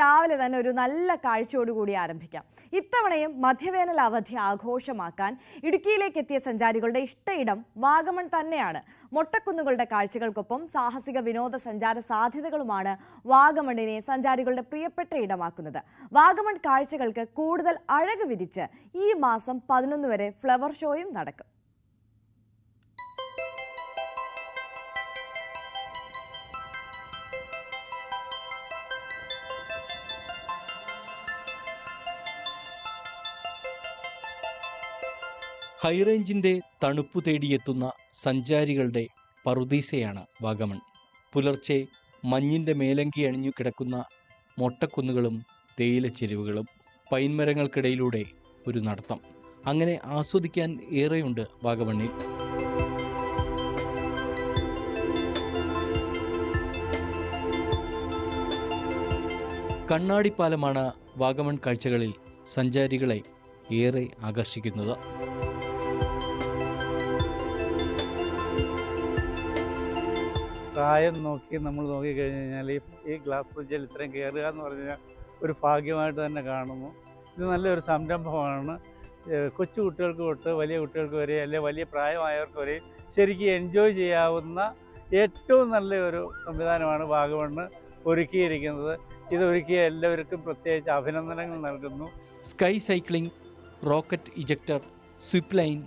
രാവിലെ തന്നെ ഒരു നല്ല കാഴ്ചയോടുകൂടി ആരംഭിക്കാം. ഇത്തവണയും മധ്യവേനൽ അവധി ആഘോഷമാക്കാൻ ഇടുക്കിയിലേക്ക് എത്തിയ സഞ്ചാരികളുടെ ഇഷ്ടയിടം വാഗമൺ തന്നെയാണ്. മൊട്ടക്കുന്നുകളുടെ കാഴ്ചകൾക്കൊപ്പം സാഹസിക വിനോദസഞ്ചാര സാധ്യതകളുമാണ് വാഗമണിനെ സഞ്ചാരികളുടെ പ്രിയപ്പെട്ട ഇടമാക്കുന്നത്. വാഗമൺ കാഴ്ചകൾക്ക് കൂടുതൽ അഴക് വിരിച്ച് ഈ മാസം 11 വരെ ഫ്ലവർ ഷോയും നടക്കും. ഹൈറേഞ്ചിന്റെ തണുപ്പു തേടിയെത്തുന്ന സഞ്ചാരികളുടെ പറുദീസയാണ് വാഗമൺ. പുലർച്ചെ മഞ്ഞിന്റെ മേലങ്കി അണിഞ്ഞു കിടക്കുന്ന മൊട്ടക്കുന്നുകളും തേയിലച്ചെരുവുകളും, പൈൻമരങ്ങൾക്കിടയിലൂടെ ഒരു നടത്തം. അങ്ങനെ ആസ്വദിക്കാൻ ഏറെയുണ്ട് വാഗമണ്ണിൽ. കണ്ണാടിപ്പാലമാണ് വാഗമൺ കാഴ്ചകളിൽ സഞ്ചാരികളെ ഏറെ ആകർഷിക്കുന്നത്. പ്രായം നോക്കി നമ്മൾ നോക്കിക്കഴിഞ്ഞ് കഴിഞ്ഞാൽ ഈ ഗ്ലാസ് ബ്രിഡ്ജിൽ ഇത്രയും കയറുക എന്ന് പറഞ്ഞാൽ ഒരു ഭാഗ്യമായിട്ട് തന്നെ കാണുന്നു. ഇത് നല്ലൊരു സംരംഭമാണ്. കൊച്ചു കുട്ടികൾക്ക് തൊട്ട് വലിയ കുട്ടികൾക്ക് വരെ, അല്ലെങ്കിൽ വലിയ പ്രായമായവർക്ക് വരെ ശരിക്കും എൻജോയ് ചെയ്യാവുന്ന ഏറ്റവും നല്ലൊരു സംവിധാനമാണ് വാഗമണ്ണ് ഒരുക്കിയിരിക്കുന്നത്. ഇതൊരുക്കിയ എല്ലാവർക്കും പ്രത്യേകിച്ച് അഭിനന്ദനങ്ങൾ നൽകുന്നു. സ്കൈ സൈക്ലിംഗ്, റോക്കറ്റ് ഇജക്ടർ, സ്വിപ്പ് ലൈൻ,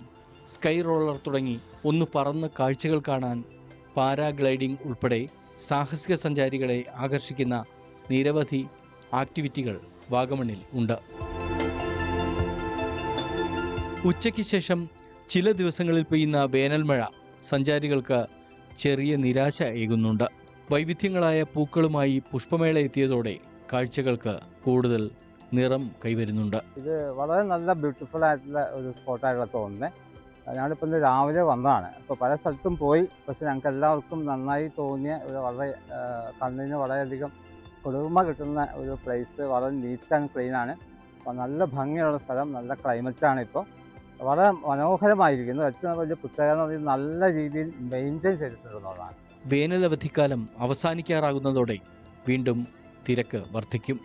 സ്കൈ റോളർ തുടങ്ങി ഒന്ന് പറന്ന് കാഴ്ചകൾ കാണാൻ പാരാഗ്ലൈഡിംഗ് ഉൾപ്പെടെ സാഹസിക സഞ്ചാരികളെ ആകർഷിക്കുന്ന നിരവധി ആക്ടിവിറ്റികൾ വാഗമണിൽ ഉണ്ട്. ഉച്ചയ്ക്ക് ശേഷം ചില ദിവസങ്ങളിൽ പെയ്യുന്ന വേനൽമഴ സഞ്ചാരികൾക്ക് ചെറിയ നിരാശ ഏകുന്നുണ്ട്. വൈവിധ്യങ്ങളായ പൂക്കളുമായി പുഷ്പമേള എത്തിയതോടെ കാഴ്ചകൾക്ക് കൂടുതൽ നിറം കൈവരുന്നുണ്ട്. ഇത് വളരെ നല്ല ബ്യൂട്ടിഫുൾ ആയിട്ടുള്ള ഒരു സ്പോട്ടായിട്ടുള്ള തോന്നുന്നത്. ഞാനിപ്പോൾ ഇന്ന് രാവിലെ വന്നതാണ്. ഇപ്പോൾ പല സ്ഥലത്തും പോയി, പക്ഷെ ഞങ്ങൾക്ക് എല്ലാവർക്കും നന്നായി തോന്നിയ ഒരു വളരെ കണ്ണിന് വളരെയധികം കുളിർമ കിട്ടുന്ന ഒരു പ്ലേസ്. വളരെ നീറ്റ് ആൻഡ് ക്ലീൻ ആണ്. അപ്പോൾ നല്ല ഭംഗിയുള്ള സ്ഥലം, നല്ല ക്ലൈമറ്റാണ്. ഇപ്പോൾ വളരെ മനോഹരമായിരിക്കുന്നു. ഏറ്റവും വലിയ പ്രത്യേകത എന്ന് പറഞ്ഞാൽ നല്ല രീതിയിൽ മെയിൻറ്റെയിൻ ചെയ്തിട്ടുള്ളതാണ്. വേനലവധിക്കാലം അവസാനിക്കാറാകുന്നതോടെ വീണ്ടും തിരക്ക് വർദ്ധിക്കും.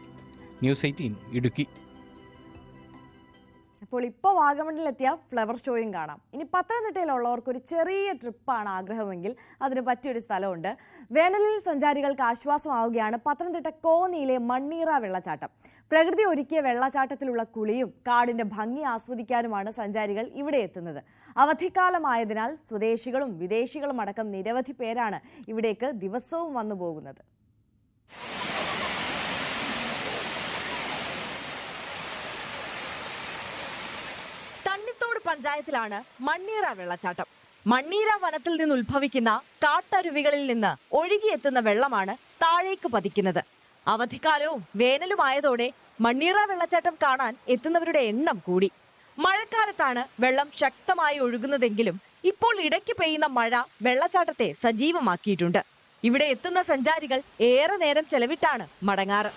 ന്യൂസ് 18 ഇടുക്കി. ഇപ്പോൾ വാഗമണ്ണിലെത്തിയ ഫ്ലവർ ഷോയും കാണാം. ഇനി പത്തനംതിട്ടയിലുള്ളവർക്ക് ഒരു ചെറിയ ട്രിപ്പാണ് ആഗ്രഹമെങ്കിൽ അതിന് പറ്റിയൊരു സ്ഥലമുണ്ട്. വേനലിൽ സഞ്ചാരികൾക്ക് ആശ്വാസമാവുകയാണ് പത്തനംതിട്ട കോന്നിയിലെ മണ്ണീറ വെള്ളച്ചാട്ടം. പ്രകൃതി ഒരുക്കിയ വെള്ളച്ചാട്ടത്തിലുള്ള കുളിയും കാടിന്റെ ഭംഗി ആസ്വദിക്കാനുമാണ് സഞ്ചാരികൾ ഇവിടെ എത്തുന്നത്. അവധിക്കാലമായതിനാൽ സ്വദേശികളും വിദേശികളും അടക്കം നിരവധി പേരാണ് ഇവിടേക്ക് ദിവസവും വന്നു പോകുന്നത്. പഞ്ചായത്തിലാണ് മണ്ണീറ വെള്ളച്ചാട്ടം. മണ്ണീറ വനത്തിൽ നിന്ന് ഉത്ഭവിക്കുന്ന കാട്ടരുവികളിൽ നിന്ന് ഒഴുകിയെത്തുന്ന വെള്ളമാണ് താഴേക്ക് പതിക്കുന്നത്. അവധിക്കാലവും വേനലുമായതോടെ മണ്ണീറ വെള്ളച്ചാട്ടം കാണാൻ എത്തുന്നവരുടെ എണ്ണം കൂടി. മഴക്കാലത്താണ് വെള്ളം ശക്തമായി ഒഴുകുന്നതെങ്കിലും ഇപ്പോൾ ഇടയ്ക്ക് പെയ്യുന്ന മഴ വെള്ളച്ചാട്ടത്തെ സജീവമാക്കിയിട്ടുണ്ട്. ഇവിടെ എത്തുന്ന സഞ്ചാരികൾ ഏറെ നേരം ചെലവിട്ടാണ് മടങ്ങാറ്.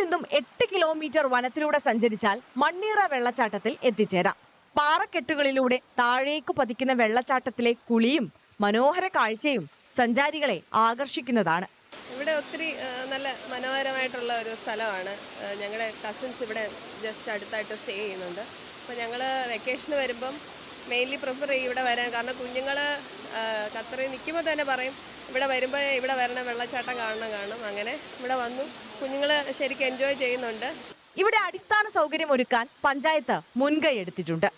നിന്നും 8 കിലോമീറ്റർ വനത്തിലൂടെ സഞ്ചരിച്ചാൽ മണ്ണീറ വെള്ളച്ചാട്ടത്തിൽ എത്തിച്ചേരാം. പാറക്കെട്ടുകളിലൂടെ താഴേക്ക് പതിക്കുന്ന വെള്ളച്ചാട്ടത്തിലെ കുളിയും മനോഹര കാഴ്ചയും സഞ്ചാരികളെ ആകർഷിക്കുന്നതാണ്. ഇവിടെ ഒത്തിരി നല്ല മനോഹരമായിട്ടുള്ള ഒരു സ്ഥലമാണ്. ഞങ്ങളുടെ കസിൻസ് ഇവിടെ ജസ്റ്റ് അടുത്തായിട്ട് സ്റ്റേ ചെയ്യുന്നുണ്ട്. അപ്പോൾ ഞങ്ങൾ വെക്കേഷന് വരുമ്പം മെയിൻലി പ്രിഫർ ചെയ്യും ഇവിടെ വരാൻ. കാരണം കുഞ്ഞുങ്ങൾ ഖത്തറിൽ നിൽക്കുമ്പോൾ തന്നെ പറയും ഇവിടെ വരുമ്പോൾ ഇവിടെ വരണം, വെള്ളച്ചാട്ടം കാണണം. അങ്ങനെ ഇവിടെ വന്നു കുഞ്ഞുങ്ങൾ ശരിക്കും എൻജോയ് ചെയ്യുന്നുണ്ട്. ഇവിടെ അടിസ്ഥാന സൗകര്യം ഒരുക്കാൻ പഞ്ചായത്ത് മുൻകൈ എടുത്തിട്ടുണ്ട്.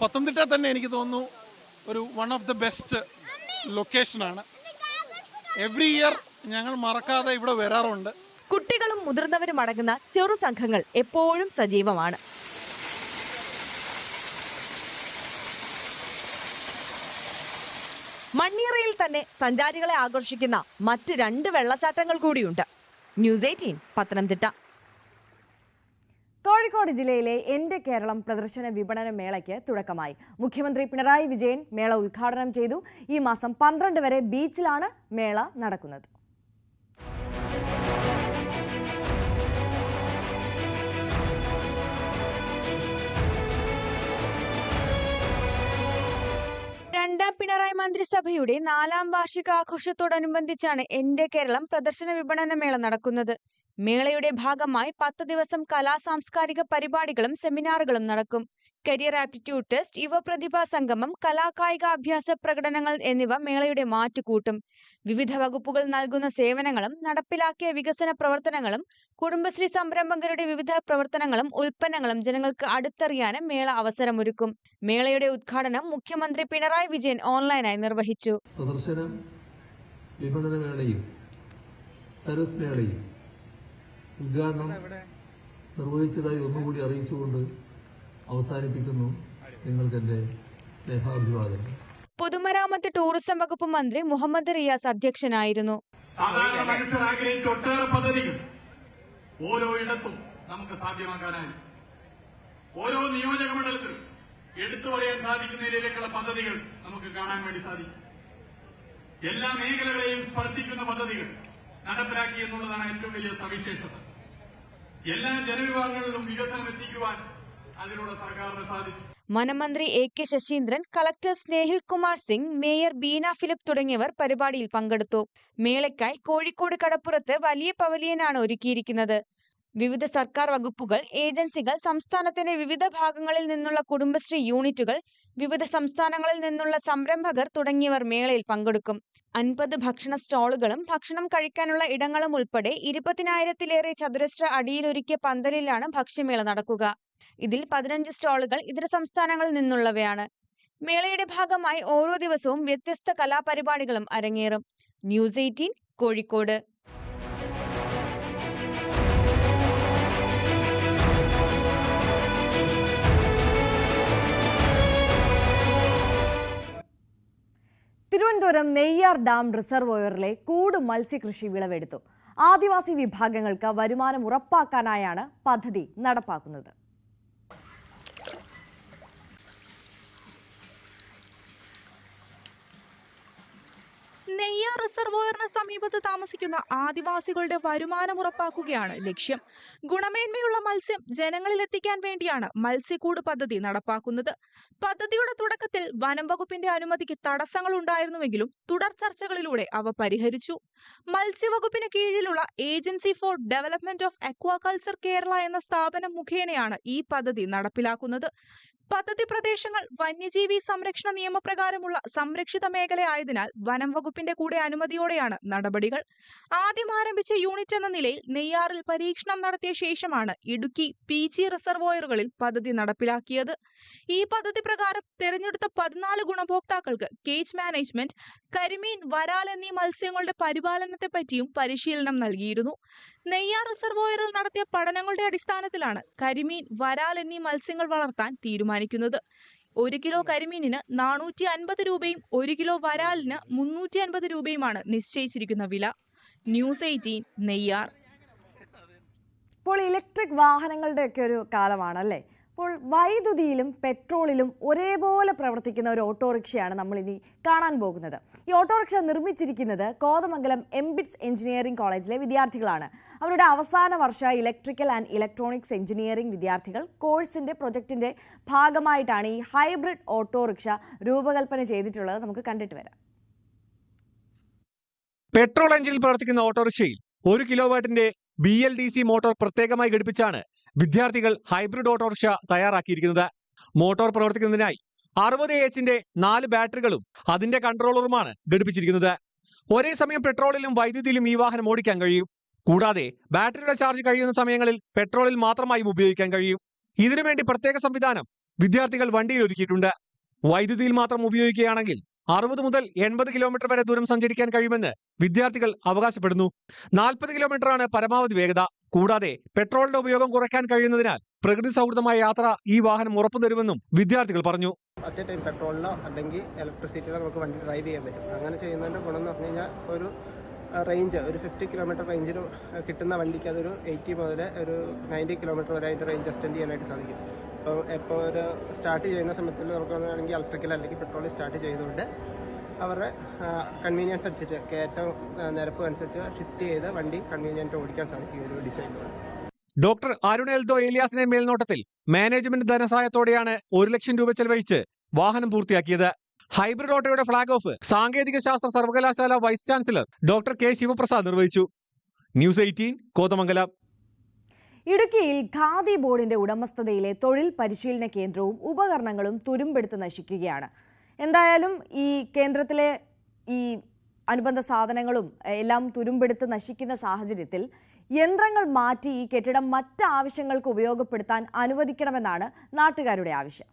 പത്തനംതിട്ട തന്നെ എനിക്ക് തോന്നുന്നു ഒരു വൺ ഓഫ് ദ ബെസ്റ്റ് ലൊക്കേഷനാണ്. എവറി ഇയർ ഞങ്ങൾ മറക്കാതെ ഇവിടെ വരാറുണ്ട്. കുട്ടികളും മുതിർന്നവരും അടങ്ങുന്ന ചെറു സംഘങ്ങൾ എപ്പോഴും സജീവമാണ്. മണ്ണീറയിൽ തന്നെ സഞ്ചാരികളെ ആകർഷിക്കുന്ന മറ്റ് 2 വെള്ളച്ചാട്ടങ്ങൾ കൂടിയുണ്ട്. ന്യൂസ് 18 പത്തനംതിട്ട. കോഴിക്കോട് ജില്ലയിലെ എന്റെ കേരളം പ്രദർശന വിപണന മേളയ്ക്ക് തുടക്കമായി. മുഖ്യമന്ത്രി പിണറായി വിജയൻ മേള ഉദ്ഘാടനം ചെയ്തു. ഈ മാസം 12 വരെ ബീച്ചിലാണ് മേള നടക്കുന്നത്. പിണറായി മന്ത്രിസഭയുടെ 4ാം വാർഷികാഘോഷത്തോടനുബന്ധിച്ചാണ് എന്റെ കേരളം പ്രദർശന വിപണന മേള നടക്കുന്നത്. മേളയുടെ ഭാഗമായി 10 ദിവസം സാംസ്കാരിക പരിപാടികളും സെമിനാറുകളും നടക്കും. കരിയർ ആപ്റ്റിറ്റ്യൂഡ് ടെസ്റ്റ്, യുവപ്രതിഭാ സംഗമം, കലാകായിക അഭ്യാസ പ്രകടനങ്ങൾ എന്നിവ മേളയുടെ മാറ്റുകൂട്ടും. വിവിധ വകുപ്പുകൾ നൽകുന്ന സേവനങ്ങളും നടപ്പിലാക്കിയ വികസന പ്രവർത്തനങ്ങളും കുടുംബശ്രീ സംരംഭകരുടെ വിവിധ പ്രവർത്തനങ്ങളും ഉൽപ്പന്നങ്ങളും ജനങ്ങൾക്ക് അടുത്തറിയാനും മേള അവസരമൊരുക്കും. മേളയുടെ ഉദ്ഘാടനം മുഖ്യമന്ത്രി പിണറായി വിജയൻ ഓൺലൈനായി നിർവഹിച്ചു. പ്രദർശന വിപണന മേളയും സരസ് മേളയും ഉദ്ഘാടനം നിർവഹിച്ചതായി ഒന്നുകൂടി അറിയിച്ചുകൊണ്ട് അവസാനിപ്പിക്കുന്നു. നിങ്ങൾക്ക് എന്റെ സ്നേഹാഭിവാദനം. പൊതുമരാമത്ത് ടൂറിസം വകുപ്പ് മന്ത്രി മുഹമ്മദ് റിയാസ് അധ്യക്ഷനായിരുന്നു. സാധാരണ മനുഷ്യർ ആഗ്രഹിച്ച ഒട്ടേറെ പദ്ധതികൾ ഓരോ ഇടത്തും നമുക്ക് സാധ്യമാക്കാനായി ഓരോ നിയോജക മണ്ഡലത്തിലും എടുത്തു പറയാൻ സാധിക്കുന്ന രീതിയിലേക്കുള്ള പദ്ധതികൾ നമുക്ക് കാണാൻ വേണ്ടി സാധിക്കും. എല്ലാ മേഖലകളെയും സ്പർശിക്കുന്ന പദ്ധതികൾ നടപ്പിലാക്കി എന്നുള്ളതാണ് ഏറ്റവും വലിയ സവിശേഷത. എല്ലാ ജനവിഭാഗങ്ങളിലും വികസനം എത്തിക്കുവാൻ അതിലൂടെ സർക്കാരിന് സാധിച്ചു. വനമന്ത്രി A.K. Saseendran, collector Snehil Kumar Singh, mayor Beena Philip തുടങ്ങിയവർ പരിപാടിയിൽ പങ്കെടുത്തു. മേളയ്ക്കായി കോഴിക്കോട് കടപ്പുറത്ത് വലിയ പവലിയനാണ് ഒരുക്കിയിരിക്കുന്നത്. വിവിധ സർക്കാർ വകുപ്പുകൾ, ഏജൻസികൾ, സംസ്ഥാനത്തിന്റെ വിവിധ ഭാഗങ്ങളിൽ നിന്നുള്ള കുടുംബശ്രീ യൂണിറ്റുകൾ, വിവിധ സംസ്ഥാനങ്ങളിൽ നിന്നുള്ള സംരംഭകർ തുടങ്ങിയവർ മേളയിൽ പങ്കെടുക്കും. 50 ഭക്ഷണ സ്റ്റാളുകളും ഭക്ഷണം കഴിക്കാനുള്ള ഇടങ്ങളും ഉൾപ്പെടെ 20,000-ലേറെ ചതുരശ്ര അടിയിലൊരുക്കിയ പന്തലിലാണ് ഭക്ഷ്യമേള നടക്കുക. ഇതിൽ 15 സ്റ്റാളുകൾ ഇതര സംസ്ഥാനങ്ങളിൽ നിന്നുള്ളവയാണ്. മേളയുടെ ഭാഗമായി ഓരോ ദിവസവും വ്യത്യസ്ത കലാപരിപാടികളും അരങ്ങേറും. ന്യൂസ് 18 കോഴിക്കോട്. തിരുവനന്തപുരം നെയ്യാർ ഡാം റിസർവോയറിലെ കൂട് മത്സ്യകൃഷി വിളവെടുത്തു. ആദിവാസി വിഭാഗങ്ങൾക്ക് വരുമാനം ഉറപ്പാക്കാനായാണ് പദ്ധതി നടപ്പാക്കുന്നത്. നെയ്യാർ റിസർവോയറിന് സമീപത്ത് താമസിക്കുന്ന ആദിവാസികളുടെ വരുമാനം ഉറപ്പാക്കുകയാണ് ലക്ഷ്യം. ഗുണമേന്മയുള്ള മത്സ്യം ജനങ്ങളിൽ എത്തിക്കാൻ വേണ്ടിയാണ് മത്സ്യക്കൂട് പദ്ധതി നടപ്പാക്കുന്നത്. പദ്ധതിയുടെ തുടക്കത്തിൽ വനം വകുപ്പിന്റെ അനുമതിക്ക് തടസ്സങ്ങൾ ഉണ്ടായിരുന്നുവെങ്കിലും തുടർ ചർച്ചകളിലൂടെ അവ പരിഹരിച്ചു. മത്സ്യവകുപ്പിന് കീഴിലുള്ള agency for development of aquaculture Kerala എന്ന സ്ഥാപനം മുഖേനയാണ് ഈ പദ്ധതി നടപ്പിലാക്കുന്നത്. പദ്ധതി പ്രദേശങ്ങൾ വന്യജീവി സംരക്ഷണ നിയമപ്രകാരമുള്ള സംരക്ഷിത മേഖലയായതിനാൽ വനം വകുപ്പിന്റെ കൂടെ അനുമതിയോടെയാണ് നടപടികൾ. ആദ്യം ആരംഭിച്ച യൂണിറ്റ് എന്ന നിലയിൽ നെയ്യാറിൽ പരീക്ഷണം നടത്തിയ ശേഷമാണ് ഇടുക്കി പീച്ചി റിസർവോയറുകളിൽ പദ്ധതി നടപ്പിലാക്കിയത്. ഈ പദ്ധതി പ്രകാരം തിരഞ്ഞെടുത്ത 14 ഗുണഭോക്താക്കൾക്ക് കേജ് മാനേജ്മെന്റ്, കരിമീൻ, വരാൽ എന്നീ മത്സ്യങ്ങളുടെ പരിപാലനത്തെപ്പറ്റിയും പരിശീലനം നൽകിയിരുന്നു. നെയ്യാർ റിസർവോയറിൽ നടത്തിയ പഠനങ്ങളുടെ അടിസ്ഥാനത്തിലാണ് കരിമീൻ, വരാൽ എന്നീ മത്സ്യങ്ങൾ വളർത്താൻ തീരുമാനിക്കുന്നത്. 1 കിലോ കരിമീനിന് 450 രൂപയും 1 കിലോ വരാലിന് 350 രൂപയുമാണ് നിശ്ചയിച്ചിരിക്കുന്ന വില. ന്യൂസ് 18 നെയ്യാർ. ഇപ്പോൾ ഇലക്ട്രിക് വാഹനങ്ങളുടെയൊക്കെ ഒരു കാലമാണല്ലേ. അപ്പോൾ വൈദ്യുതിയിലും പെട്രോളിലും ഒരേപോലെ പ്രവർത്തിക്കുന്ന ഒരു ഓട്ടോറിക്ഷയാണ് നമ്മളിനി കാണാൻ പോകുന്നത്. ഈ ഓട്ടോറിക്ഷ നിർമ്മിച്ചിരിക്കുന്നത് കോതമംഗലം എംബിറ്റ്സ് എഞ്ചിനീയറിംഗ് കോളേജിലെ വിദ്യാർത്ഥികളാണ്. അവരുടെ അവസാന വർഷ ഇലക്ട്രിക്കൽ ആൻഡ് ഇലക്ട്രോണിക്സ് എഞ്ചിനീയറിംഗ് വിദ്യാർത്ഥികൾ കോഴ്സിന്റെ പ്രൊജക്ടിന്റെ ഭാഗമായിട്ടാണ് ഈ ഹൈബ്രിഡ് ഓട്ടോറിക്ഷ രൂപകൽപ്പന ചെയ്തിട്ടുള്ളത്. നമുക്ക് കണ്ടിട്ട് വരാം. പെട്രോൾ എഞ്ചിനിൽ പ്രവർത്തിക്കുന്ന ഓട്ടോറിക്ഷയിൽ 1 കിലോവാട്ടിന്റെ BLDC മോട്ടോർ പ്രത്യേകമായി ഘടിപ്പിച്ചാണ് വിദ്യാർത്ഥികൾ ഹൈബ്രിഡ് ഓട്ടോറിക്ഷ തയ്യാറാക്കിയിരിക്കുന്നത്. മോട്ടോർ പ്രവർത്തിക്കുന്നതിനായി 60H 4 ബാറ്ററികളും അതിന്റെ കൺട്രോളറുമാണ് ഘടിപ്പിച്ചിരിക്കുന്നത്. ഒരേ സമയം പെട്രോളിലും വൈദ്യുതിയിലും ഈ വാഹനം ഓടിക്കാൻ കഴിയും. കൂടാതെ ബാറ്ററിയുടെ ചാർജ് കഴിയുന്ന സമയങ്ങളിൽ പെട്രോളിൽ മാത്രമായും ഉപയോഗിക്കാൻ കഴിയും. ഇതിനുവേണ്ടി പ്രത്യേക സംവിധാനം വിദ്യാർത്ഥികൾ വണ്ടിയിൽ ഒരുക്കിയിട്ടുണ്ട്. വൈദ്യുതിയിൽ മാത്രം ഉപയോഗിക്കുകയാണെങ്കിൽ 60 മുതൽ 80 കിലോമീറ്റർ വരെ ദൂരം സഞ്ചരിക്കാൻ കഴിയുമെന്ന് വിദ്യാർത്ഥികൾ അവകാശപ്പെടുന്നു. 40 കിലോമീറ്ററാണ് പരമാവധി വേഗത. കൂടാതെ പെട്രോളിന്റെ ഉപയോഗം കുറയ്ക്കാൻ കഴിയുന്നതിനാൽ പ്രകൃതി സൗഹൃദമായ യാത്ര ഈ വാഹനം ഉറപ്പുതരുമെന്നും വിദ്യാർത്ഥികൾ പറഞ്ഞു. അറ്റ് എ ടൈം പെട്രോളിലോ അല്ലെങ്കിൽ ഇലക്ട്രിസിറ്റിയിലോ നമുക്ക് വണ്ടി ഡ്രൈവ് ചെയ്യാൻ പറ്റും. അങ്ങനെ ചെയ്യുന്നതിൻ്റെ ഗുണം എന്ന് പറഞ്ഞു കഴിഞ്ഞാൽ ഒരു റേഞ്ച് ഒരു 50 കിലോമീറ്റർ റേഞ്ചിൽ കിട്ടുന്ന വണ്ടിക്ക് അതൊരു 80 മുതൽ ഒരു 90 കിലോമീറ്റർ വരെ അതിൻ്റെ റേഞ്ച് എക്സ്റ്റെൻഡ് ചെയ്യാനായിട്ട് സാധിക്കും. ഇപ്പോൾ ഒരു സ്റ്റാർട്ട് ചെയ്യുന്ന സമയത്തിൽ നമുക്ക് വേണമെങ്കിൽ ഇലക്ട്രിക്കൽ അല്ലെങ്കിൽ പെട്രോളിൽ സ്റ്റാർട്ട് ചെയ്തുകൊണ്ട് അവരുടെ കൺവീനിയൻസ് അനുസരിച്ച് കയറ്റം നിരപ്പ് അനുസരിച്ച് ഷിഫ്റ്റ് ചെയ്ത് വണ്ടി കൺവീനിയൻറ്റ് ഓടിക്കാൻ സാധിക്കും ഒരു ഡിസൈനിലൂടെ. ഡോക്ടർ അരുൺ എൽദോ ഏലിയാസിന്റെ മേൽനോട്ടത്തിൽ മാനേജ്മെന്റ് ധനസഹായത്തോടെയാണ് 1 ലക്ഷം രൂപ ചെലവഴിച്ച് വാഹനം പൂർത്തിയാക്കിയത്. ഹൈബ്രിഡ് ഓട്ടോയുടെ ഫ്ളാഗ് ഓഫ് സാങ്കേതിക ശാസ്ത്ര സർവകലാശാല vice chancellor doctor K Sivaprasad നിർവഹിച്ചു. ന്യൂസ് 18 കോതമംഗലം. ഇടുക്കിയിൽ ഖാദി ബോർഡിന്റെ ഉടമസ്ഥതയിലെ തൊഴിൽ പരിശീലന കേന്ദ്രവും ഉപകരണങ്ങളും തുരുമ്പെടുത്ത് നശിക്കുകയാണ്. എന്തായാലും ഈ കേന്ദ്രത്തിലെ ഈ അനുബന്ധ സാധനങ്ങളും എല്ലാം തുരുമ്പെടുത്ത് നശിക്കുന്ന സാഹചര്യത്തിൽ യന്ത്രങ്ങൾ മാറ്റി ഈ കെട്ടിടം മറ്റ് ആവശ്യങ്ങൾക്ക് ഉപയോഗപ്പെടുത്താൻ അനുവദിക്കണമെന്നാണ് നാട്ടുകാരുടെ ആവശ്യം.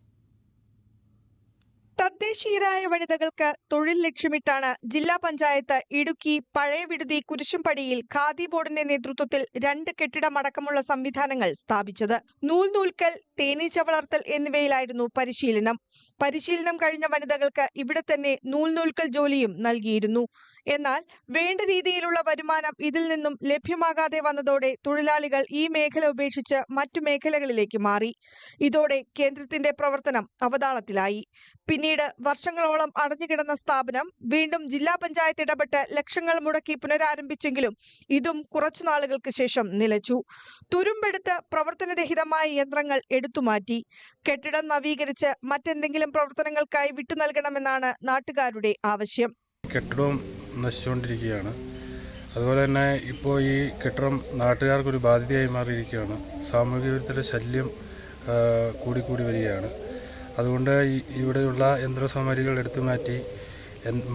തദ്ദേശീയരായ വനിതകൾക്ക് തൊഴിൽ ലക്ഷ്യമിട്ടാണ് ജില്ലാ പഞ്ചായത്ത് ഇടുക്കി പഴയ വിടുതി കുരിശുംപടിയിൽ ഖാദി ബോർഡിന്റെ നേതൃത്വത്തിൽ 2 കെട്ടിടമടക്കമുള്ള സംവിധാനങ്ങൾ സ്ഥാപിച്ചത്. നൂൽക്കൽ, തേനീച്ച വളർത്തൽ എന്നിവയിലായിരുന്നു പരിശീലനം കഴിഞ്ഞ വനിതകൾക്ക് ഇവിടെ തന്നെ നൂൽക്കൽ ജോലിയും നൽകിയിരുന്നു. എന്നാൽ വേണ്ട രീതിയിലുള്ള വരുമാനം ഇതിൽ നിന്നും ലഭ്യമാകാതെ വന്നതോടെ തൊഴിലാളികൾ ഈ മേഖല ഉപേക്ഷിച്ച് മറ്റു മേഖലകളിലേക്ക് മാറി. ഇതോടെ കേന്ദ്രത്തിന്റെ പ്രവർത്തനം അവതാളത്തിലായി. പിന്നീട് വർഷങ്ങളോളം അടഞ്ഞുകിടന്ന സ്ഥാപനം വീണ്ടും ജില്ലാ പഞ്ചായത്ത് ഇടപെട്ട് ലക്ഷങ്ങൾ മുടക്കി പുനരാരംഭിച്ചെങ്കിലും ഇതും കുറച്ചു നാളുകൾക്ക് ശേഷം നിലച്ചു. തുരുമ്പെടുത്ത് പ്രവർത്തനരഹിതമായ യന്ത്രങ്ങൾ എടുത്തുമാറ്റി. കെട്ടിടം നവീകരിച്ച് മറ്റെന്തെങ്കിലും പ്രവർത്തനങ്ങൾക്കായി വിട്ടു നൽകണമെന്നാണ് നാട്ടുകാരുടെ ആവശ്യം. കെട്ടിടവും നശിച്ചുകൊണ്ടിരിക്കുകയാണ്. അതുപോലെ തന്നെ ഇപ്പോൾ ഈ കെട്ടിടം നാട്ടുകാർക്കൊരു ബാധ്യതയായി മാറിയിരിക്കുകയാണ്. സാമൂഹിക വിരുദ്ധരുടെ ശല്യം കൂടിക്കൂടി വരികയാണ്. അതുകൊണ്ട് ഇവിടെയുള്ള യന്ത്രസാമഗ്രികൾ എടുത്തു മാറ്റി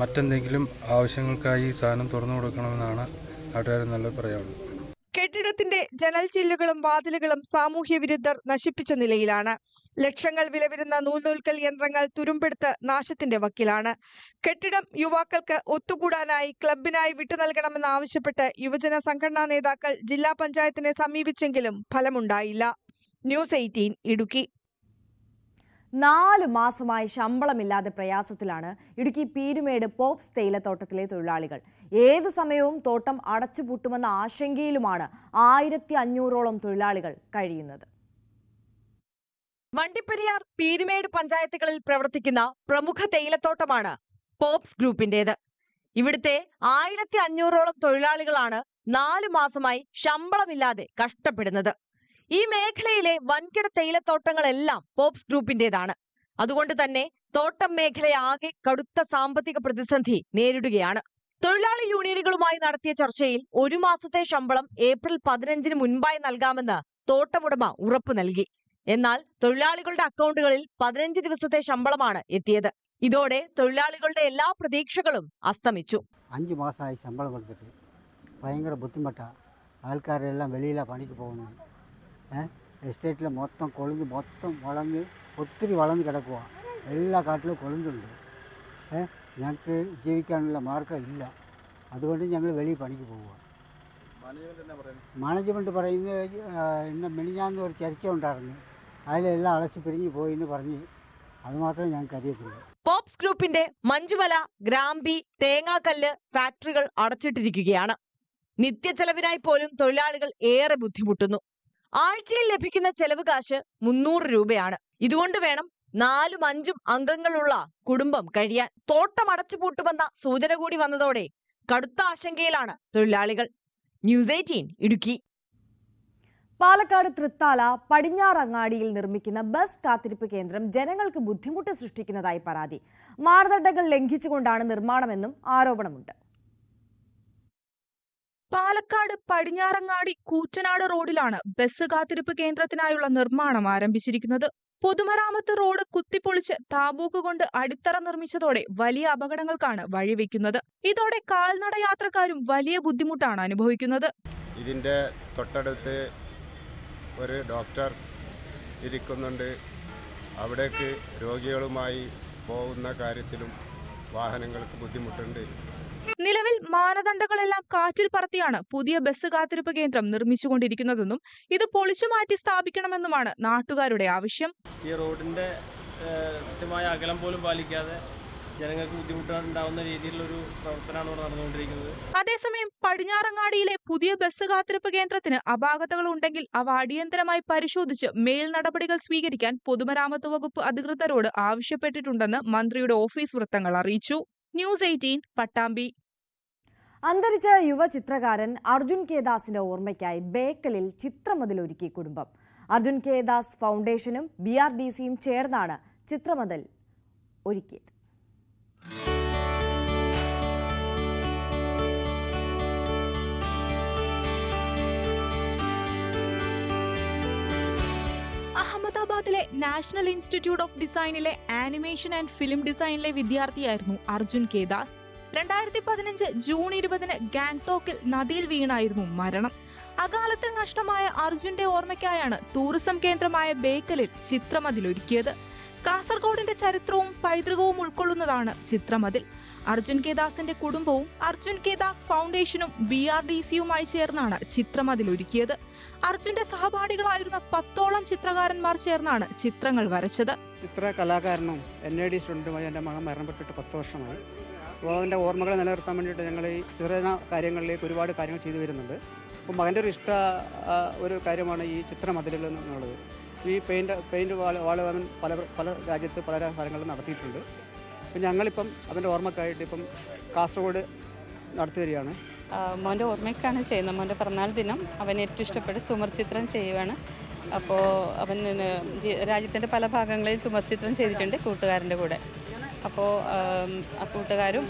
മറ്റെന്തെങ്കിലും ആവശ്യങ്ങൾക്കായി സാധനം തുറന്നു കൊടുക്കണമെന്നാണ് നാട്ടുകാർ നല്ല പറയാനുള്ളത്. കെട്ടിടത്തിന്റെ ജനൽ ചില്ലുകളും വാതിലുകളും സാമൂഹ്യ വിരുദ്ധർ നശിപ്പിച്ച നിലയിലാണ്. ലക്ഷങ്ങൾ വില വരുന്ന നൂൽക്കൽ യന്ത്രങ്ങൾ തുരുമ്പെടുത്ത് നാശത്തിന്റെ വക്കിലാണ്. കെട്ടിടം യുവാക്കൾക്ക് ഒത്തുകൂടാനായി ക്ലബിനായി വിട്ടു നൽകണമെന്നാവശ്യപ്പെട്ട് യുവജന സംഘടനാ നേതാക്കൾ ജില്ലാ പഞ്ചായത്തിനെ സമീപിച്ചെങ്കിലും ഫലമുണ്ടായില്ല. ന്യൂസ് 18 ഇടുക്കി. 4 മാസമായി ശമ്പളമില്ലാതെ പ്രയാസത്തിലാണ് ഇടുക്കി പീരുമേട് പോപ്സ് തേയിലത്തോട്ടത്തിലെ തൊഴിലാളികൾ. ഏതു സമയവും തോട്ടം അടച്ചുപൂട്ടുമെന്ന ആശങ്കയിലുമാണ് 1500ഓളം തൊഴിലാളികൾ കഴിയുന്നത്. വണ്ടിപ്പെരിയാർ, പീരുമേട് പഞ്ചായത്തുകളിൽ പ്രവർത്തിക്കുന്ന പ്രമുഖ തേയിലത്തോട്ടമാണ് പോപ്സ് ഗ്രൂപ്പിന്റേത്. ഇവിടുത്തെ 1500ഓളം തൊഴിലാളികളാണ് 4 മാസമായി ശമ്പളമില്ലാതെ കഷ്ടപ്പെടുന്നത്. ഈ മേഖലയിലെ വൻകിട തേയിലത്തോട്ടങ്ങളെല്ലാം പോപ്സ് ഗ്രൂപ്പിന്റേതാണ്. അതുകൊണ്ട് തന്നെ തോട്ടം മേഖലയാകെ കടുത്ത സാമ്പത്തിക പ്രതിസന്ധി നേരിടുകയാണ്. തൊഴിലാളി യൂണിയനുകളുമായി നടത്തിയ ചർച്ചയിൽ 1 മാസത്തെ ശമ്പളം ഏപ്രിൽ 15-ന് മുൻപായി നൽകാമെന്ന് തോട്ടമുടമ ഉറപ്പു നൽകി. എന്നാൽ തൊഴിലാളികളുടെ അക്കൗണ്ടുകളിൽ 15 ദിവസത്തെ ശമ്പളമാണ് എത്തിയത്. ഇതോടെ തൊഴിലാളികളുടെ എല്ലാ പ്രതീക്ഷകളും അസ്തമിച്ചു. 5 മാസമായി ശമ്പളം കൊടുത്തിട്ട് ഭയങ്കര ബുദ്ധിമുട്ടാണ്. ആൾക്കാരെല്ലാം വെളിയിലാണ് പണിക്ക് പോകുന്നത്. എസ്റ്റേറ്റിൽ മൊത്തം കൊളിഞ്ഞ് ഒത്തിരി വളർന്ന് കിടക്കുക. എല്ലാ കാട്ടിലും കൊളിഞ്ഞുണ്ട്. ഞങ്ങൾക്ക് ജീവിക്കാനുള്ള മാർഗ്ഗം ഇല്ല. അതുകൊണ്ട് ഞങ്ങൾ വെളിയിൽ പണിക്ക് പോവുക. മാനേജ്മെൻറ്റ് പറയുന്നത് ഇന്ന് മിനിഞ്ഞാന്ന് ഒരു ചർച്ച ഉണ്ടായിരുന്നു. അതിലെല്ലാം അളച്ച് പിരിഞ്ഞ് പോയി എന്ന് പറഞ്ഞ് അതുമാത്രമേ ഞങ്ങൾക്ക് അറിയത്തുള്ളൂ. പോപ്സ് ഗ്രൂപ്പിന്റെ മഞ്ജുമല, ഗ്രാമ്പി, തേങ്ങാക്കല്ല് ഫാക്ടറികൾ അടച്ചിട്ടിരിക്കുകയാണ്. നിത്യച്ചെലവിനായി പോലും തൊഴിലാളികൾ ഏറെ ബുദ്ധിമുട്ടുന്നു. ആഴ്ചയിൽ ലഭിക്കുന്ന ചെലവ് കാശ് 300 രൂപയാണ്. ഇതുകൊണ്ട് വേണം 4-5 അംഗങ്ങളുള്ള കുടുംബം കഴിയാൻ. തോട്ടം അടച്ചുപൂട്ടുമെന്ന സൂചന കൂടി വന്നതോടെ കടുത്ത ആശങ്കയിലാണ് തൊഴിലാളികൾ. ന്യൂസ് 18 ഇടുക്കി. പാലക്കാട് തൃത്താല പടിഞ്ഞാറങ്ങാടിയിൽ നിർമ്മിക്കുന്ന ബസ് കാത്തിരിപ്പ് കേന്ദ്രം ജനങ്ങൾക്ക് ബുദ്ധിമുട്ട് സൃഷ്ടിക്കുന്നതായി പരാതി. മാനദണ്ഡങ്ങൾ ലംഘിച്ചുകൊണ്ടാണ് നിർമ്മാണമെന്നും ആരോപണമുണ്ട്. പാലക്കാട് പടിഞ്ഞാറങ്ങാടി കൂറ്റനാട് റോഡിലാണ് ബസ് കാത്തിരിപ്പ് കേന്ദ്രത്തിനായുള്ള നിർമ്മാണം ആരംഭിച്ചിരിക്കുന്നത്. പൊതുമരാമത്ത് റോഡ് കുത്തിപ്പൊളിച്ച് താബൂക്ക് കൊണ്ട് അടിത്തറ നിർമ്മിച്ചതോടെ വലിയ അപകടങ്ങൾക്കാണ് വഴിവെക്കുന്നത്. ഇതോടെ കാൽനട യാത്രക്കാരും വലിയ ബുദ്ധിമുട്ടാണ് അനുഭവിക്കുന്നത്. ഇതിന്റെ തൊട്ടടുത്ത് ഒരു ഡോക്ടർ ഇരിക്കുന്നുണ്ട്. അവിടേക്ക് രോഗികളുമായി പോകുന്ന കാര്യത്തിലും വാഹനങ്ങൾക്ക് ബുദ്ധിമുട്ടുണ്ട്. നിലവിൽ മാനദണ്ഡങ്ങളെല്ലാം കാറ്റിൽ പറത്തിയാണ് പുതിയ ബസ് കാത്തിരിപ്പ് കേന്ദ്രം നിർമ്മിച്ചുകൊണ്ടിരിക്കുന്നതെന്നും ഇത് പൊളിച്ചു മാറ്റി സ്ഥാപിക്കണമെന്നുമാണ് നാട്ടുകാരുടെ ആവശ്യം. ഈ റോഡിന്റെ കൃത്യമായ അകലം പോലും പാലിക്കാതെ ജനങ്ങൾക്ക് ബുദ്ധിമുട്ടുണ്ടാവുന്ന രീതിയിലുള്ളൊരു പ്രവർത്തനമാണ് ഇവിടെ നടന്നുകൊണ്ടിരിക്കുന്നത്. അതേസമയം പടിഞ്ഞാറങ്ങാടിയിലെ പുതിയ ബസ് കാത്തിരിപ്പ് കേന്ദ്രത്തിന് അപാകതകൾ ഉണ്ടെങ്കിൽ അവ അടിയന്തരമായി പരിശോധിച്ച് മേൽ നടപടികൾ സ്വീകരിക്കാൻ പൊതുമരാമത്ത് വകുപ്പ് അധികൃതരോട് ആവശ്യപ്പെട്ടിട്ടുണ്ടെന്ന് മന്ത്രിയുടെ ഓഫീസ് വൃത്തങ്ങൾ അറിയിച്ചു. ന്യൂസ് 18 പട്ടാമ്പി. അന്തരിച്ച യുവ ചിത്രകാരൻ അർജുൻ കെ ദാസിന്റെ ഓർമ്മയ്ക്കായി ബേക്കലിൽ ചിത്രമതിൽ ഒരുക്കി കുടുംബം. അർജുൻ കെ ദാസ് ഫൗണ്ടേഷനും BRDCയും ചേർന്നാണ് ചിത്രമതിൽ ഒരുക്കിയത്. അഹമ്മദാബാദിലെ നാഷണൽ ഇൻസ്റ്റിറ്റ്യൂട്ട് ഓഫ് ഡിസൈനിലെ ആനിമേഷൻ ആൻഡ് ഫിലിം ഡിസൈനിലെ വിദ്യാർത്ഥിയായിരുന്നു അർജുൻ കെ ദാസ്. 2015 ജൂൺ 20 ഗാംഗ്ടോക്കിൽ നദിയിൽ വീണായിരുന്നു മരണം. അകാലത്തിൽ നഷ്ടമായ അർജുന്റെ ഓർമ്മയ്ക്കായാണ് ടൂറിസം കേന്ദ്രമായ ബേക്കലിൽ ചിത്രമതിലൊരുക്കിയത്. കാസർഗോഡിന്റെ ചരിത്രവും പൈതൃകവും ഉൾക്കൊള്ളുന്നതാണ് ചിത്രമതിൽ. അർജുൻ കെ ദാസിന്റെ കുടുംബവും അർജുൻ കെ ദാസ് ഫൗണ്ടേഷനും BRDCയുമായി ചേർന്നാണ് ചിത്രമതിലൊരുക്കിയത്. അർജുന്റെ സഹപാഠികളായിരുന്ന 10ഓളം ചിത്രകാരന്മാർ ചേർന്നാണ് ചിത്രങ്ങൾ വരച്ചത്. ചിത്രകലാകാരനും NID സ്റ്റുഡൻറ്റുമായി എൻ്റെ മകൻ മരണപ്പെട്ടിട്ട് 10 വർഷമായി. അപ്പോൾ അവൻ്റെ ഓർമ്മകളെ നിലനിർത്താൻ വേണ്ടിയിട്ട് ഞങ്ങൾ ഈ ചെറിയ കാര്യങ്ങളിലേക്ക് ഒരുപാട് കാര്യങ്ങൾ ചെയ്തു വരുന്നുണ്ട്. അപ്പോൾ മകൻ്റെ ഒരു കാര്യമാണ് ഈ ചിത്രമതിലുകൾ എന്നുള്ളത്. ഈ പെയിൻറ്റ് വാളുവാൻ പല രാജ്യത്ത് പല സ്ഥലങ്ങളിലും നടത്തിയിട്ടുണ്ട്. അപ്പം ഞങ്ങളിപ്പം അതിൻ്റെ ഓർമ്മക്കായിട്ട് ഇപ്പം കാസർഗോഡ് നടത്തി വരികയാണ്. മോൻ്റെ ഓർമ്മയ്ക്കാണ് ചെയ്യുന്നത്. മോൻ്റെ പിറന്നാൾ ദിനം അവൻ ഏറ്റവും ഇഷ്ടപ്പെട്ട് ചുമർ ചിത്രം ചെയ്യുകയാണ്. അപ്പോൾ അവൻ രാജ്യത്തിൻ്റെ പല ഭാഗങ്ങളിൽ ചുമർ ചിത്രം ചെയ്തിട്ടുണ്ട് കൂട്ടുകാരൻ്റെ കൂടെ. അപ്പോൾ ആ കൂട്ടുകാരും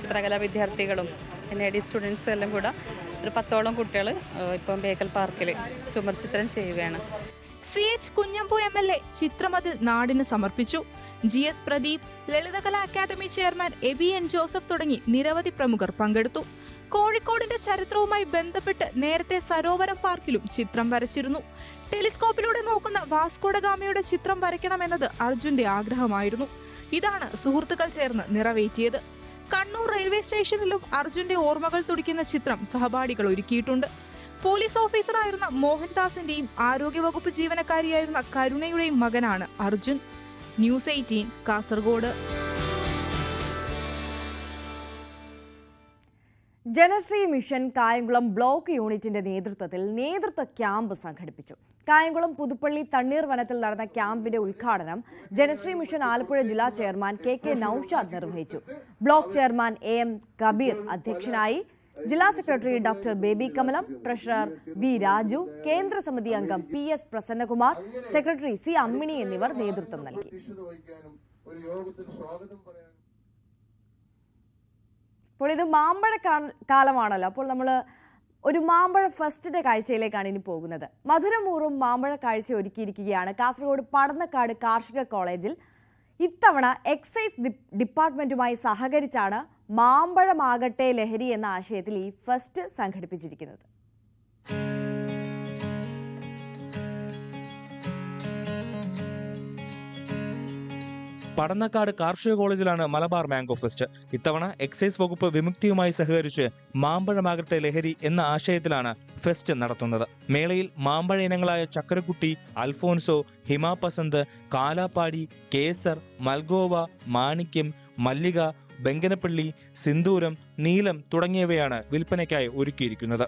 ചിത്രകലാ വിദ്യാർത്ഥികളും NID സ്റ്റുഡൻസും എല്ലാം കൂടെ ഒരു 10ഓളം കുട്ടികൾ ഇപ്പം ബേക്കൽ പാർക്കിൽ ചുമർ ചിത്രം ചെയ്യുകയാണ്. CH കുഞ്ഞമ്പു MLA ചിത്രമതിൽ നാടിന് സമർപ്പിച്ചു. GS Pradeep, Lalithakala Akademi chairman Aby N Joseph തുടങ്ങി നിരവധി പ്രമുഖർ പങ്കെടുത്തു. കോഴിക്കോടിന്റെ ചരിത്രവുമായി ബന്ധപ്പെട്ട് നേരത്തെ സരോവരം പാർക്കിലും ചിത്രം വരച്ചിരുന്നു. ടെലിസ്കോപ്പിലൂടെ നോക്കുന്ന വാസ്കോഡഗാമയുടെ ചിത്രം വരയ്ക്കണമെന്നത് അർജുന്റെ ആഗ്രഹമായിരുന്നു. ഇതാണ് സുഹൃത്തുക്കൾ ചേർന്ന് നിറവേറ്റിയത്. കണ്ണൂർ റെയിൽവേ സ്റ്റേഷനിലും അർജുന്റെ ഓർമ്മകൾ തുടിക്കുന്ന ചിത്രം സഹപാഠികൾ ഒരുക്കിയിട്ടുണ്ട്. പോലീസ് ഓഫീസറായിരുന്ന മോഹൻദാസിന്റെയും ആരോഗ്യവകുപ്പ് ജീവനക്കാരിയായിരുന്ന കരുണയുടെയും മകനാണ് Arjun. News 18 Kasaragod. Janasree mission Kayamkulam block യൂണിറ്റിന്റെ നേതൃത്വത്തിൽ നേതൃത്വ ക്യാമ്പ് സംഘടിപ്പിച്ചു. കായംകുളം പുതുപ്പള്ളി തണ്ണീർ വനത്തിൽ നടന്ന ക്യാമ്പിന്റെ ഉദ്ഘാടനം ജനശ്രീ മിഷൻ ആലപ്പുഴ ജില്ലാ ചെയർമാൻ KK നൌഷാദ് നിർവഹിച്ചു. ബ്ലോക്ക് ചെയർമാൻ AM കബീർ അധ്യക്ഷനായി. ജില്ലാ secretary doctor baby Kamalam, treasurer V Raju, കേന്ദ്ര സമിതി അംഗം PS Prasannakumar, secretary C Ammini എന്നിവർ നേതൃത്വം നൽകി. അപ്പോൾ ഇത് മാമ്പഴ കാലമാണല്ലോ. അപ്പോൾ നമ്മൾ ഒരു മാമ്പഴ ഫെസ്റ്റിന്റെ കാഴ്ചയിലേക്കാണ് ഇനി പോകുന്നത്. മധുരമൂറും മാമ്പഴ കാഴ്ച ഒരുക്കിയിരിക്കുകയാണ് കാസർഗോഡ് പടന്നക്കാട് കാർഷിക കോളേജിൽ. ഇത്തവണ എക്സൈസ് ഡിപ്പാർട്ട്മെന്റുമായി സഹകരിച്ചാണ് മാമ്പഴമാകട്ടെ ലഹരി എന്ന ആശയത്തിൽ ഈ ഫെസ്റ്റ് സംഘടിപ്പിച്ചിരിക്കുന്നത്. പടന്നക്കാട് കാർഷിക കോളേജിലാണ് മലബാർ മാംഗോ ഫെസ്റ്റ്. ഇത്തവണ എക്സൈസ് വകുപ്പ് വിമുക്തിയുമായി സഹകരിച്ച് മാമ്പഴമാകട്ടെ ലഹരി എന്ന ആശയത്തിലാണ് ഫെസ്റ്റ് നടത്തുന്നത്. മേളയിൽ മാമ്പഴ ഇനങ്ങളായ ചക്കരക്കുട്ടി, അൽഫോൻസോ, ഹിമാപസന്ത്, കാലാപ്പാടി, കേസർ, മൽഗോവ, മാണിക്യം, മല്ലിക, ബെങ്കനപ്പള്ളി, സിന്ദൂരം, നീലം തുടങ്ങിയവയാണ് വിൽപ്പനയ്ക്കായി ഒരുക്കിയിരിക്കുന്നത്.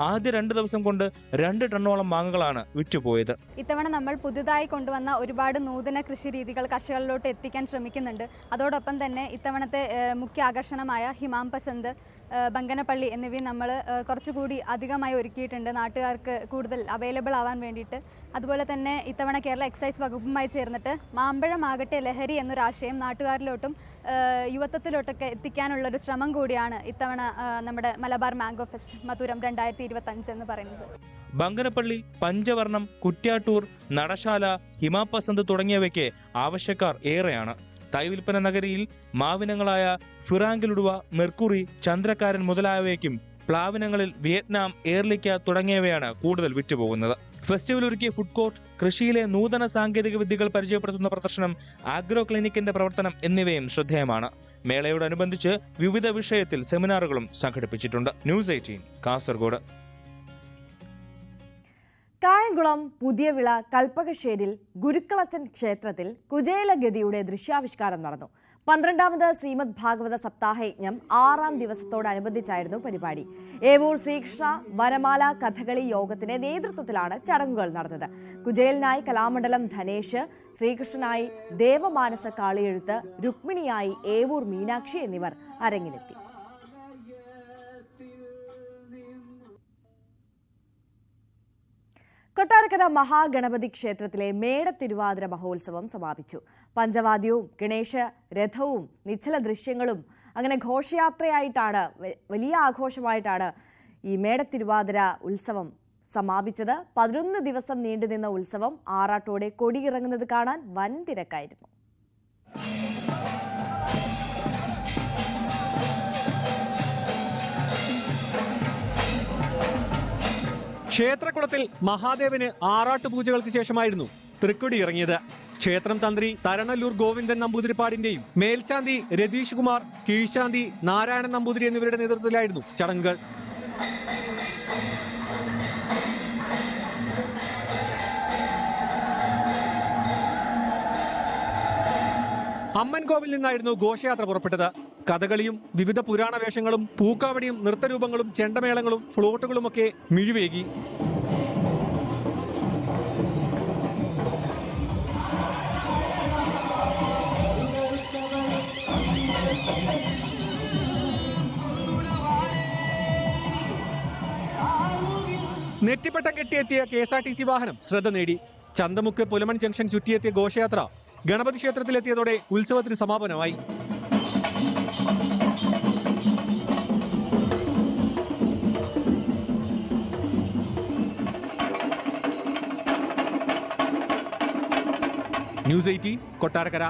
ആദ്യ 2 ദിവസം കൊണ്ട് 2 ടണ്ണോളം മാങ്ങകളാണ് വിറ്റുപോയത്. ഇത്തവണ നമ്മൾ പുതുതായി കൊണ്ടുവന്ന ഒരുപാട് നൂതന കൃഷി രീതികൾ കർഷകരിലോട്ട് എത്തിക്കാൻ ശ്രമിക്കുന്നുണ്ട്. അതോടൊപ്പം തന്നെ ഇത്തവണത്തെ മുഖ്യ ആകർഷണമായ ഹിമാംപസന്ത്, ബങ്കനപ്പള്ളി എന്നിവയും നമ്മൾ കുറച്ചുകൂടി അധികമായി ഒരുക്കിയിട്ടുണ്ട്, നാട്ടുകാർക്ക് കൂടുതൽ അവൈലബിൾ ആവാൻ വേണ്ടിയിട്ട്. അതുപോലെ തന്നെ ഇത്തവണ കേരള എക്സൈസ് വകുപ്പുമായി ചേർന്നിട്ട് മാമ്പഴമാകട്ടെ ലഹരി എന്നൊരാശയം നാട്ടുകാരിലോട്ടും യുവത്വത്തിലോട്ടൊക്കെ എത്തിക്കാനുള്ളൊരു ശ്രമം കൂടിയാണ് ഇത്തവണ നമ്മുടെ മലബാർ മാംഗോ ഫെസ്റ്റ് മധുരം 2025 എന്ന് പറയുന്നത്. ബങ്കനപ്പള്ളി, പഞ്ചവർണം, കുറ്റ്യാട്ടൂർ, നടശാല, ഹിമാപസന്ത് തുടങ്ങിയവയ്ക്ക് ആവശ്യക്കാർ ഏറെയാണ്. തൈവിൽപ്പന നഗരിയിൽ മാവിനങ്ങളായ ഫിറാങ്കിലുടുവ, മെർക്കുറി, ചന്ദ്രക്കാരൻ മുതലായവയ്ക്കും പ്ലാവിനങ്ങളിൽ വിയറ്റ്നാം, ഏർലിക്ക തുടങ്ങിയവയാണ് കൂടുതൽ വിറ്റുപോകുന്നത്. ഫെസ്റ്റിവൽ ഒരുക്കിയ ഫുഡ് കോർട്ട്, കൃഷിയിലെ നൂതന സാങ്കേതിക വിദ്യകൾ പരിചയപ്പെടുത്തുന്ന പ്രദർശനം, ആഗ്രോ ക്ലിനിക്കിന്റെ പ്രവർത്തനം എന്നിവയും ശ്രദ്ധേയമാണ്. മേളയോടനുബന്ധിച്ച് വിവിധ വിഷയത്തിൽ സെമിനാറുകളും സംഘടിപ്പിച്ചിട്ടുണ്ട്. ന്യൂസ് 18 കാസർഗോഡ്. കായംകുളം പുതിയവിള കൽപ്പകശ്ശേരിൽ ഗുരുക്കളച്ചൻ ക്ഷേത്രത്തിൽ കുചേലഗതിയുടെ ദൃശ്യാവിഷ്കാരം നടന്നു. 12ാമത് ശ്രീമദ് ഭാഗവത സപ്താഹയജ്ഞം 6ാം ദിവസത്തോടനുബന്ധിച്ചായിരുന്നു പരിപാടി. ഏവൂർ ശ്രീകൃഷ്ണ വനമാല കഥകളി യോഗത്തിന്റെ നേതൃത്വത്തിലാണ് ചടങ്ങുകൾ നടന്നത്. കുചേലിനായി കലാമണ്ഡലം ധനേഷ്, ശ്രീകൃഷ്ണനായി ദേവമാനസ കാളിയെഴുത്ത്, രുക്മിണിയായി ഏവൂർ മീനാക്ഷി എന്നിവർ അരങ്ങിലെത്തി. കൊട്ടാരക്കര മഹാഗണപതി ക്ഷേത്രത്തിലെ മേട തിരുവാതിര മഹോത്സവം സമാപിച്ചു. പഞ്ചവാദ്യവും ഗണേശ രഥവും നിശ്ചല ദൃശ്യങ്ങളും അങ്ങനെ ഘോഷയാത്രയായിട്ടാണ്, വലിയ ആഘോഷമായിട്ടാണ് ഈ മേട തിരുവാതിര ഉത്സവം സമാപിച്ചത്. 11 ദിവസം നീണ്ടുനിന്ന ഉത്സവം ആറാട്ടോടെ കൊടിയിറങ്ങുന്നത് കാണാൻ വൻ തിരക്കായിരുന്നു. ക്ഷേത്രകുളത്തിൽ മഹാദേവന് ആറാട്ട് പൂജകൾക്ക് ശേഷമായിരുന്നു തൃക്കൊടി ഇറങ്ങിയത്. ക്ഷേത്രം തന്ത്രി തരണല്ലൂർ ഗോവിന്ദൻ നമ്പൂതിരിപ്പാടിന്റെയും മേൽശാന്തി രതീഷ് കുമാർ, കീഴ്ശാന്തി നാരായണൻ നമ്പൂതിരി എന്നിവരുടെ നേതൃത്വത്തിലായിരുന്നു ചടങ്ങുകൾ. അമ്മൻകോവിൽ നിന്നായിരുന്നു ഘോഷയാത്ര പുറപ്പെട്ടത്. കഥകളിയും വിവിധ പുരാണ വേഷങ്ങളും പൂക്കാവടിയും നൃത്തരൂപങ്ങളും ചെണ്ടമേളങ്ങളും ഫ്ലോട്ടുകളുമൊക്കെ മിഴിവേകി. നെറ്റിപ്പട്ടം കെട്ടിയെത്തിയ KSRTC വാഹനം ശ്രദ്ധ നേടി. ചന്തമുക്ക് പുലമൺ ജംഗ്ഷൻ ചുറ്റിയെത്തിയ ഘോഷയാത്ര ഗണപതി ക്ഷേത്രത്തിലെത്തിയതോടെ ഉത്സവത്തിന് സമാപനമായി. ന്യൂസ് 18 കൊട്ടാരക്കര.